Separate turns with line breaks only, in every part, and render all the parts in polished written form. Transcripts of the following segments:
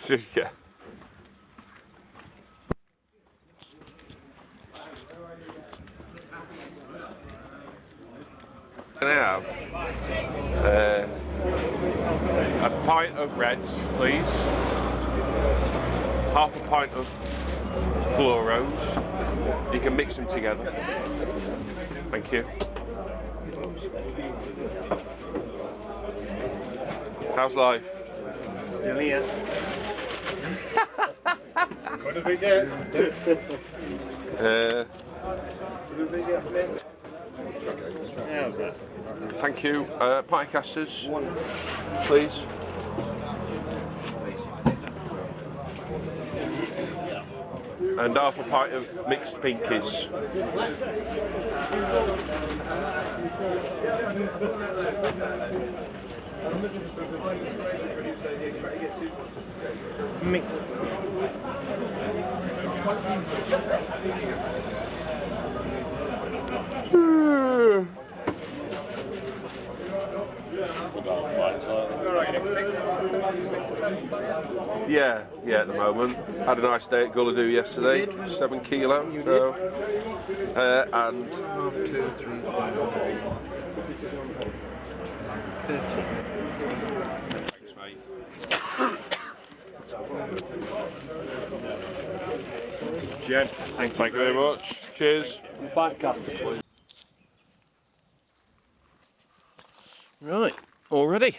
Yeah. Can I have a pint of reds, please? Half a pint of fluoros. You can mix them together. Thank you. How's life?
Still here. What does he get? What does he get? How's that?
Thank you. Pint of casters, please. And half a pint of mixed pinkies.
Mixed.
Yeah, at the moment. Had a nice day at Gulladoo yesterday, 7 kilo. So, and
1, 2, 3, 4, 30.
thanks, mate.
Jen, thank you
very much. Cheers.
Pint casters, please. Right, all ready.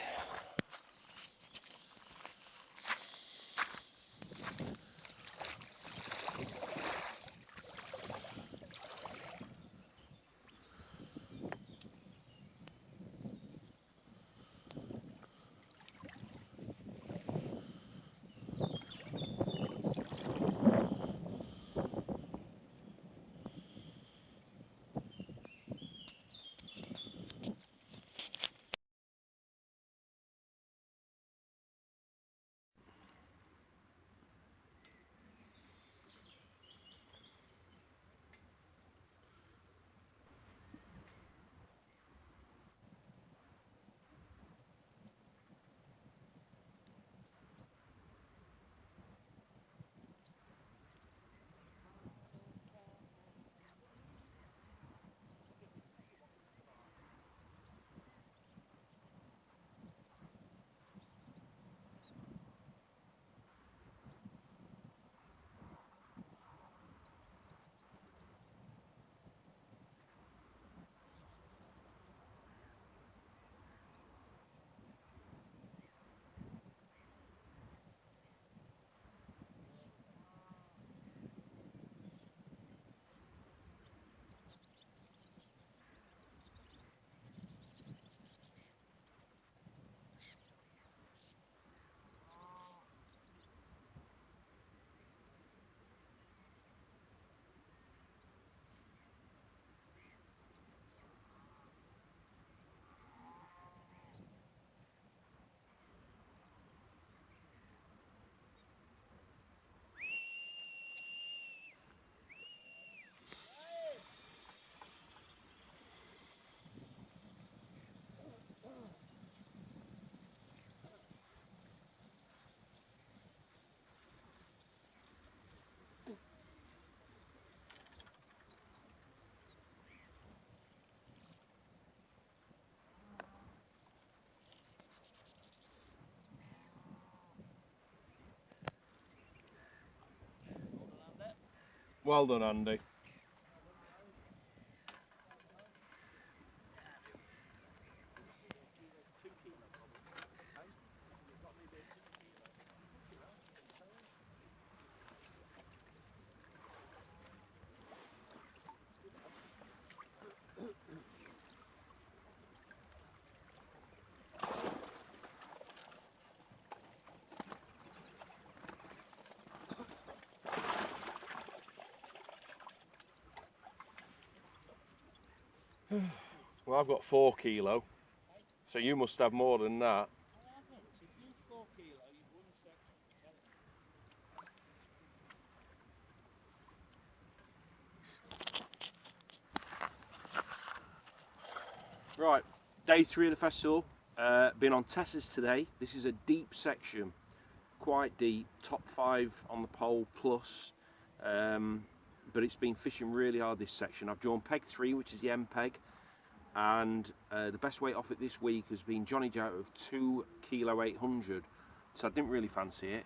Well done, Andy.
Well, I've got 4 kilo, so you must have more than that. Right, day 3 of the festival. Been on Tessa's today. This is a deep section. quite deep, top 5 on the pole plus, but it's been fishing really hard this section. I've drawn peg 3, which is the end peg, and the best weight off it this week has been Johnny Joe of 2 kilo 800, so I didn't really fancy it.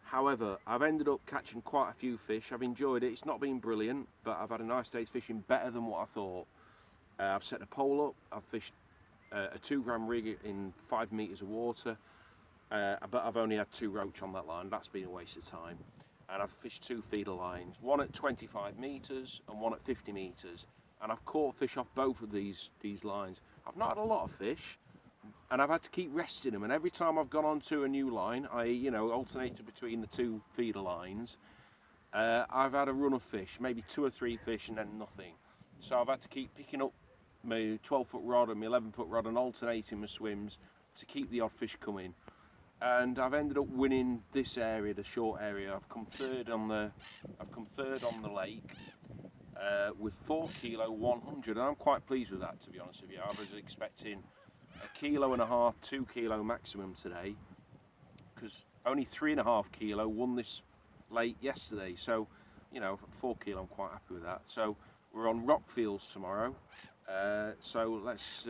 However, I've ended up catching quite a few fish. I've enjoyed it. It's not been brilliant, but I've had a nice day's fishing, better than what I thought. I've set a pole up, I've fished a 2 gram rig in 5 metres of water, but I've only had 2 roach on that line. That's been a waste of time. And I've fished 2 feeder lines, one at 25 metres and one at 50 metres. And I've caught fish off both of these lines. I've not had a lot of fish, and I've had to keep resting them. And every time I've gone onto a new line, alternated between the 2 feeder lines, I've had a run of fish, maybe 2 or 3 fish and then nothing. So I've had to keep picking up my 12-foot rod and my 11-foot rod and alternating my swims to keep the odd fish coming. And I've ended up winning this area, the short area. I've come third on the lake with 4 kilo 100, and I'm quite pleased with that, to be honest with you. I was expecting 1.5 kilo, 2 kilo maximum today, because only 3.5 kilo won this lake yesterday. So, 4 kilo, I'm quite happy with that. So we're on rock fields tomorrow. So let's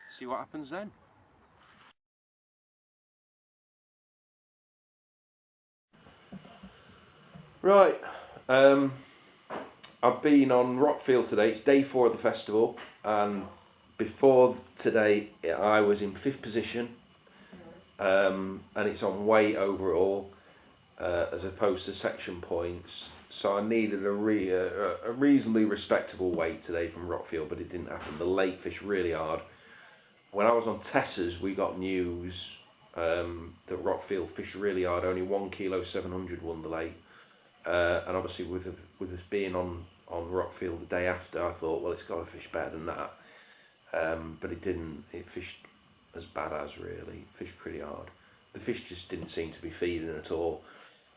see what happens then. Right, I've been on Rockfield today. It's day 4 of the festival, and before today I was in 5th position, and it's on weight overall as opposed to section points. So I needed a reasonably respectable weight today from Rockfield, but it didn't happen. The lake fished really hard. When I was on Tess's, we got news that Rockfield fished really hard. Only 1 kilo 700 won the lake. And obviously with us being on Rockfield the day after, I thought, well, it's got to fish better than that. But it didn't. It fished as bad as, really. It fished pretty hard. The fish just didn't seem to be feeding at all.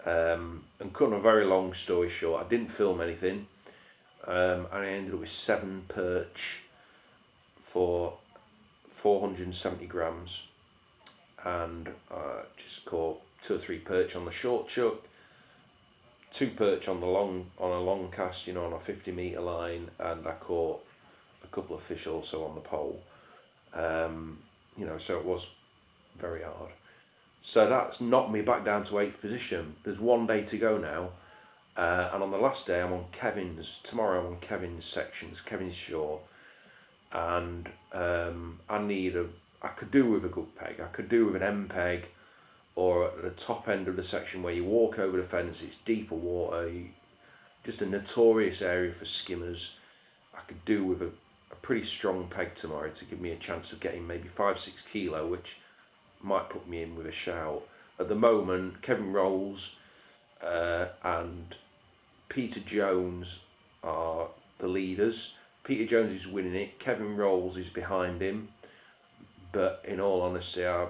And cutting a very long story short, I didn't film anything. And I ended up with 7 perch for 470 grams. And just caught 2 or 3 perch on the short chuck. 2 perch on a long cast, on a 50 metre line, and I caught a couple of fish also on the pole. So it was very hard. So that's knocked me back down to 8th position. There's 1 day to go now, and on the last day I'm on tomorrow I'm on Kevin's sections, Kevin's shore, and I could do with a good peg. I could do with an M peg, or at the top end of the section where you walk over the fence, it's deeper water, just a notorious area for skimmers. I could do with a pretty strong peg tomorrow to give me a chance of getting maybe 5-6 kilo, which might put me in with a shout. At the moment, Kevin Rolls and Peter Jones are the leaders. Peter Jones is winning it, Kevin Rolls is behind him. But in all honesty, I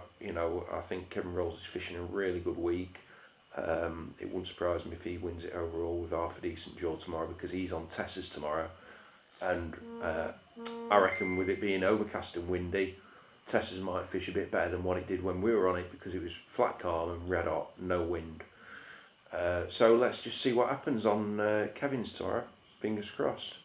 think Kevin Rolls is fishing a really good week. It wouldn't surprise me if he wins it overall with half a decent draw tomorrow, because he's on Tess's tomorrow. And I reckon with it being overcast and windy, Tess's might fish a bit better than what it did when we were on it, because it was flat calm and red hot, no wind. So let's just see what happens on Kevin's tomorrow. Fingers crossed.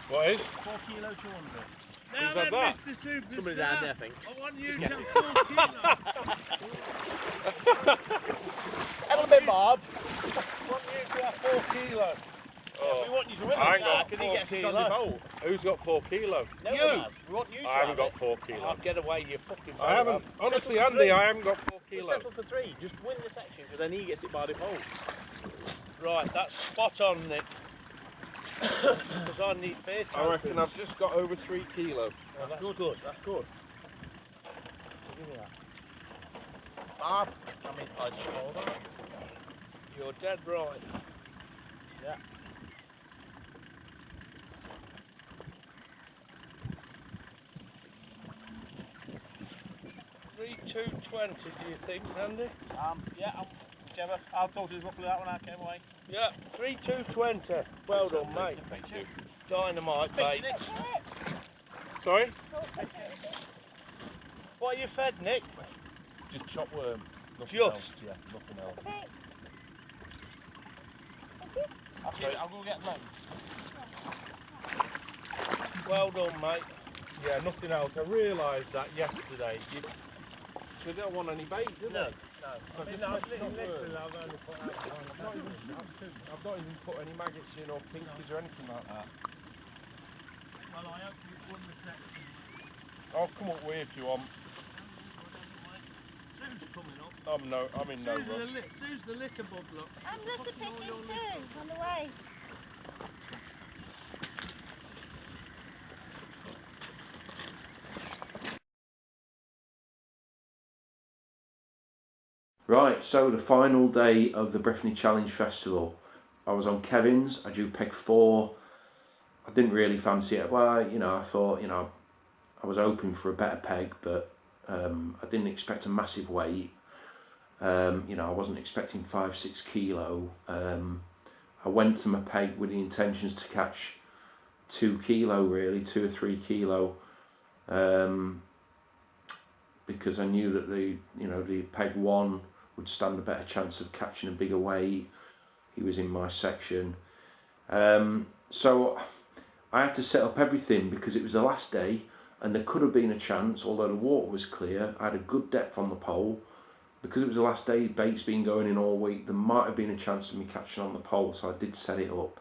What is?
4 kilo 200.
Who's had that?
Mr. Superstar,
Somebody down there, I think.
I want you to have 4 kilos.
Hello, bit Bob.
I want you to have 4 kilos.
We want you to win
I
this
ain't got
can he
4
get us on the
kilos.
boat?
Who's got 4 kilos?
No
You.
one has. We want you to
I haven't
have
got
it.
4 kilos.
I'll get away, you fucking
I haven't. Honestly,
Settle for
Andy,
3.
I haven't got 4
We'll
kilos.
settle for 3. Just win the section because then he gets it by default.
Right, that's spot on, Nick. Because I need fair
I reckon I've just got over 3 kilos.
That's good.
That's good.
Give me that. Bob, I mean, I just hold on. You're dead right.
Yeah.
$3,220, do you think, Andy?
Yeah, whichever. I'll talk to you roughly that when I came away.
Yeah, $3,220. Well done, mate. Dynamite, mate.
Sorry?
What are you fed, Nick?
Just chop worm. Nothing
Just?
else. Yeah, nothing else. I'll go get them.
Well done, mate.
Yeah, nothing else. I realised that yesterday. They don't want any bait, do they?
No.
I've
I've
not
only put out
I've not even put any maggots in or pinkies or anything like that.
Well, I hope you've won the section.
I'll come up with if you want.
Sue's coming up.
I'm in no rush.
Sue's the litter bug, look.
I'm litter picking too, on the way.
Right, so the final day of the Breffni Challenge Festival. I was on Kevin's, I drew peg 4. I didn't really fancy it. Well, I thought, I was hoping for a better peg, but I didn't expect a massive weight. I wasn't expecting 5-6 kilo. I went to my peg with the intentions to catch 2 kilo, really, 2 or 3 kilo. Because I knew that the peg 1 would stand a better chance of catching a bigger weight. He was in my section. So I had to set up everything because it was the last day and there could have been a chance, although the water was clear. I had a good depth on the pole. Because it was the last day, bait's been going in all week, there might have been a chance of me catching on the pole, so I did set it up.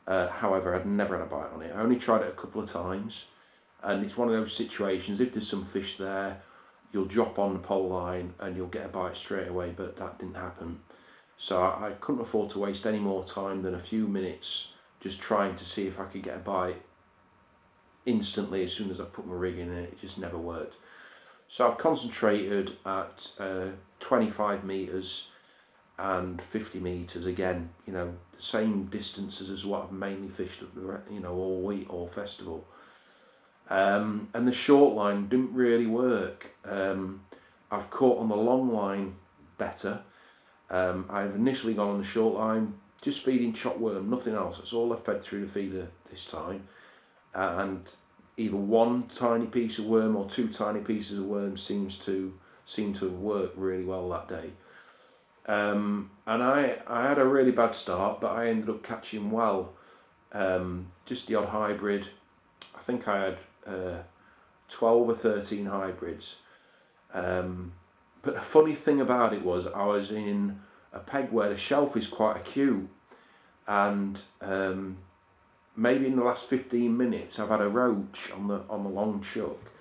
However, I'd never had a bite on it. I only tried it a couple of times, and it's one of those situations, if there's some fish there, you'll drop on the pole line and you'll get a bite straight away, but that didn't happen. So I couldn't afford to waste any more time than a few minutes just trying to see if I could get a bite instantly as soon as I put my rig in, and it just never worked. So I've concentrated at 25 metres and 50 metres again, the same distances as what I've mainly fished all week, all festival. And the short line didn't really work. I've caught on the long line better. I've initially gone on the short line, just feeding chopped worm, nothing else. That's all I fed through the feeder this time. And either one tiny piece of worm or 2 tiny pieces of worm seem to have worked really well that day. And I had a really bad start, but I ended up catching well. Just the odd hybrid. I think I had 12 or 13 hybrids. But the funny thing about it was I was in a peg where the shelf is quite acute, and maybe in the last 15 minutes I've had a roach on the long chuck,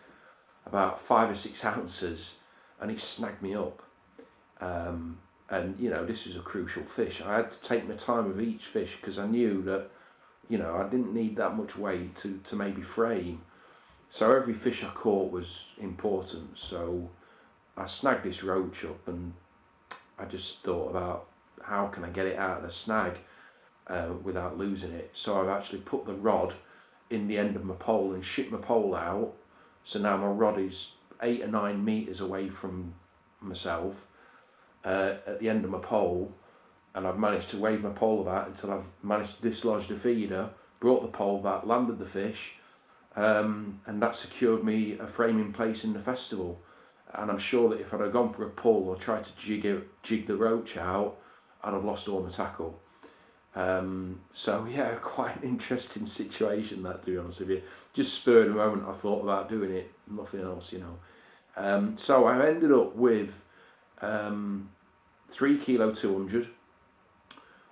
about 5 or 6 ounces, and it snagged me up. And this is a crucial fish. I had to take my time with each fish because I knew that I didn't need that much weight to maybe frame. So every fish I caught was important. So I snagged this roach up, and I just thought about how can I get it out of the snag without losing it. So I've actually put the rod in the end of my pole and shipped my pole out. So now my rod is 8 or 9 metres away from myself at the end of my pole, and I've managed to wave my pole about until I've managed to dislodge the feeder, brought the pole back, landed the fish, and that secured me a framing place in the festival. And I'm sure that if I'd have gone for a pull or tried to jig the roach out, I'd have lost all my tackle. So yeah, quite an interesting situation that, to be honest with you. Just spurred a moment, I thought about doing it, nothing else, you know. So I ended up with 3 kilo 200,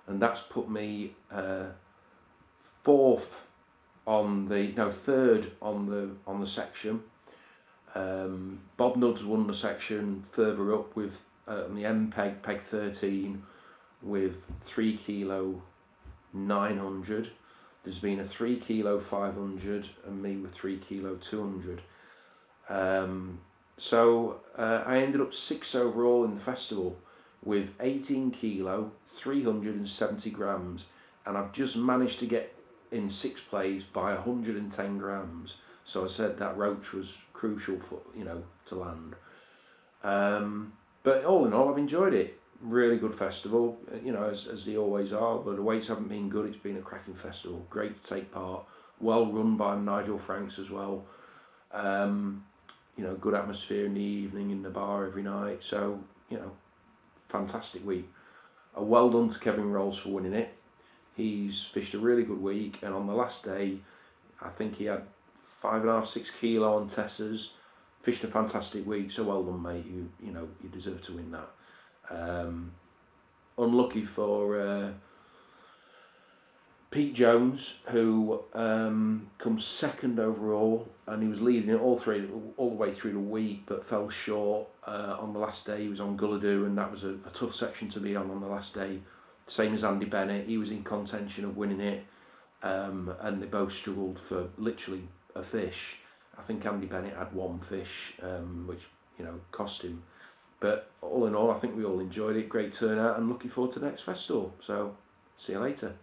and that's put me third on the section. Bob Nudd's won the section further up with on the M peg, peg 13, with 3 kilo 900. There's been a 3 kilo 500 and me with 3 kilo 200. So I ended up 6th overall in the festival with 18 kilo 370 grams, and I've just managed to get in 6th place by 110 grams. So I said that roach was crucial for, you know, to land. But all in all, I've enjoyed it. Really good festival, you know, as they always are. But the weights haven't been good. It's been a cracking festival. Great to take part. Well run by Nigel Franks as well. You know, good atmosphere in the evening in the bar every night. So, you know, fantastic week. A well done to Kevin Rolls for winning it. He's fished a really good week, and on the last day, I think he had 5.5, 6 kilo on Tessers. Fished a fantastic week, so well done, mate. You know, you deserve to win that. Unlucky for Pete Jones, who comes 2nd overall, and he was leading it all the way through the week, but fell short on the last day. He was on Gulladoo, and that was a tough section to be on the last day. Same as Andy Bennett, he was in contention of winning it, and they both struggled for literally a fish. I think Andy Bennett had 1 fish, which, you know, cost him. But all in all, I think we all enjoyed it. Great turnout, and looking forward to the next festival. So, see you later.